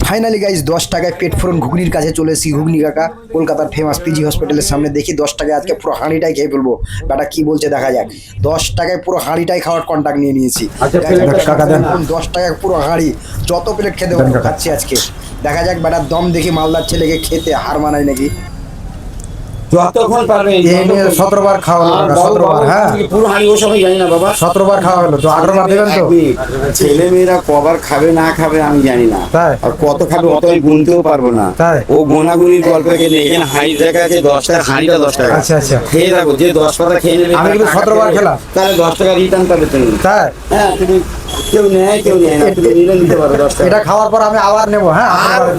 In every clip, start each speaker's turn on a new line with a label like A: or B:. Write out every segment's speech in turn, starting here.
A: Finally guys 10 টাকায় পেট ফোরন ঘুগনির কাছে চলে এসেছি। ঘুগনি কাকা কলকাতার ফেমাস পিজি হসপিটালের সামনে। দেখি 10 টাকায় আজকে পুরো হাঁড়িটাই খেয়ে ফেলবো। বেটা কি বলছে দেখা যাক। 10 টাকায় পুরো হাঁড়িটাই খাওয়ার কন্ট্যাক্ট নিয়ে নিয়েছি। কাকা দেন 10 টাকায় পুরো হাঁড়ি, যত প্লেট খেতে খাচ্ছি আজকে। দেখা যাক বেটার দম দেখি মালদার ছেলেকে খেতে হার মানায় নাকি।
B: যতক্ষণ পারবে
A: 17 বার খাওয়া হলো, 17 বার। হ্যাঁ
B: পুরো হাঁড়ি ও সবাই জানি না বাবা।
A: 17 বার খাওয়া হলো তো 18 বার দেবেন তো?
B: ছেলে মেয়েরা কবার খাবে না খাবে আমি জানি না, আর কত খাবে অত আমি গুনতেও পারবো না। ও গোনাগুনির গল্প এখানে হাঁড়ি দেখা আছে 10 টাকা, হাঁড়িটা 10 টাকা।
A: আচ্ছা আচ্ছা,
B: খেয়ে রাখো, যে 10 পাতা খেয়ে নেবে।
A: আমি কিন্তু 17 বার খেলাম,
B: তাহলে 10 টাকা রিটার্ন পাবে তুমি।
A: তাই?
B: হ্যাঁ, তুমি কেউ নেয় কেউ নেয় না, তুমি নিলে নিতে পারো 10 টাকা।
A: এটা খাওয়ার পর আমি আবার নেবো। হ্যাঁ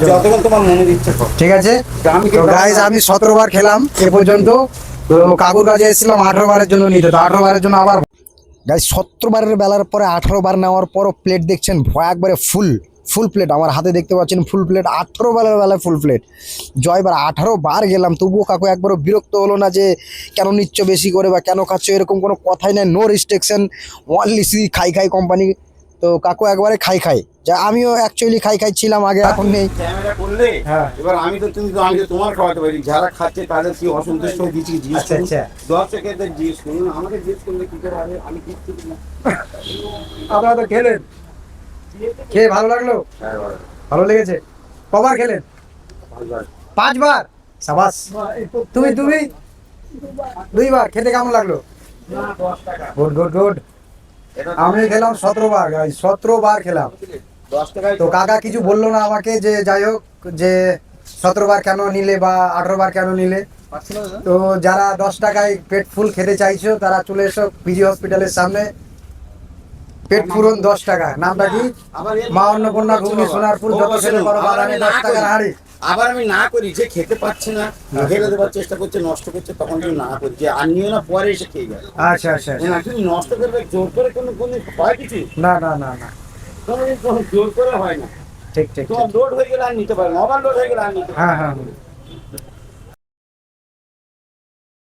B: যতক্ষণ তোমার মনে দিচ্ছে
A: ঠিক আছে। তো গাইস আমি 17 বার খেলাম এ পর্যন্ত। তো কাকুর কাছে এসেছিলাম 18 বারের জন্য নিতে, তো 18 বারের জন্য আবার গাইস 17 বারের বেলার পরে 18 বার নেওয়ার পরও প্লেট দেখছেন ভয় একবারে ফুল প্লেট। আমার হাতে দেখতে পাচ্ছেন ফুল প্লেট। 18 বারের বেলায় ফুল প্লেট। জয়বার 18 বার গেলাম, তবুও কাকু একবারও বিরক্ত হলো না যে কেন নিচ্ছ বেশি করে বা কেন খাচ্ছ, এরকম কোনো কথাই নাই। নো রেস্ট্রিকশন, ওনলি সি খাই কোম্পানি। তো কাকু একবারে খাই যা আমিও অ্যাকচুয়ালি খাই ছিলাম আগে, এখন নেই।
B: ক্যামেরা করলে এবার আমি তো তোমার খাওয়াতে পারি, যারা খাচ্ছে তাদের কি অসন্তুষ্ট হয়ে দিচ্ছি জিজ্ঞেস করুন। দর্শকদের জিজ্ঞেস করুন, আমাকে জিজ্ঞেস করলে কি করে হবে? আমি কিচ্ছু না।
A: আপনারা তো খেলেন, খেয়ে ভালো লাগলো? ভালো লেগেছে। কবার খেলেন? 5 বার। সাবাস। তুমি 2 বার। খেতে কেমন লাগলো? গুড। আমি খেলাম 17 বার, 17 বার খেলাম।
B: 10 টাকায়
A: তো কাকা কিছু বললো না আমাকে যে যাই হোক যে 17 বার কেন নিলে বা 18 বার কেন নিলে। তো যারা 10 টাকায় পেট ফুল খেতে চাইছো তারা চলে এসো পিজি হসপিটালের সামনে। পেট ফুরন 10 টাকা। নামটা কি? মা অন্নপূর্ণা ঘুগনি সোনারপুর। যত খেতে পারো বাদামে 10 টাকার হাঁড়ি।
B: আবার আমি না করি, যে খেতে পাচ্ছে না, ফেলে দেওয়ার চেষ্টা করছে, নষ্ট করছে, তখন তুমি না করি যে আর নিও না, পরে এসে খেয়ে যাবে।
A: আচ্ছা
B: না, তুমি নষ্ট করবে জোর করে, কোনো হয় কিছু
A: না,
B: কোনো জোর করে হয় না।
A: ঠিক
B: তোমার লোড হয়ে গেলে আর নিতে পারবে না, ওভার লোড হয়ে গেলে আর নিতে পারবে না।
A: হ্যাঁ